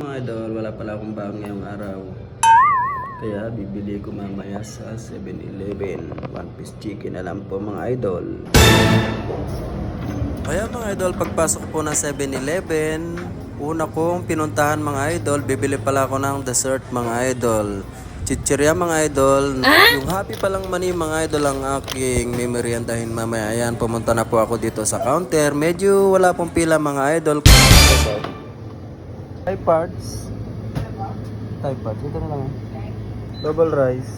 Mga idol, wala pala akong baon ngayong araw. Kaya bibili ko mamaya sa 7-Eleven. One piece chicken na lang po mga idol. Kaya mga idol, pagpasok po ng 7-Eleven, una kong pinuntahan mga idol, bibili pala ako ng dessert mga idol. Chichirya mga idol. Yung happy palang mani mga idol ang aking mimeriendahin mamaya. Ayan, pumunta na po ako dito sa counter. Medyo wala pong pila mga idol. Thai parts. Thai parts. Ito na lang. Double rice.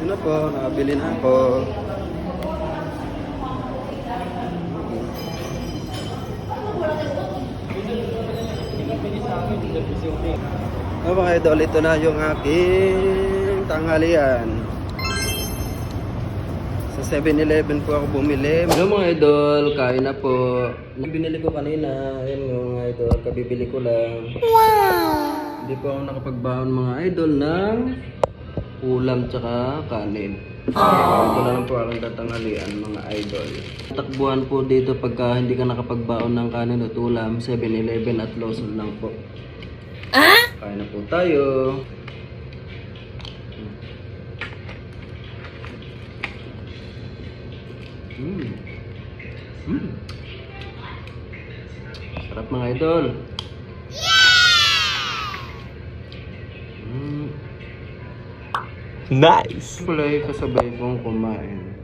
Yun po, nakabili na ako. Mga idol, ito na yung aking tanghalian. Sa 7-Eleven po ako bumili. Hello mga idol, kain na po. Binili ko kanina. Ayan yung mga idol, kabibili ko lang. Wow! Hindi po ako nakapagbaon mga idol ng ulam tsaka kanin. Ito na lang po aking tatanghalian mga idol. Takbuhan po dito pagka hindi ka nakapagbaon ng kanin at ulam, 7-Eleven at Lawson lang po. Kain na po tayo. Sarap mga idol. Nice! Kulay kasabay kong kumain.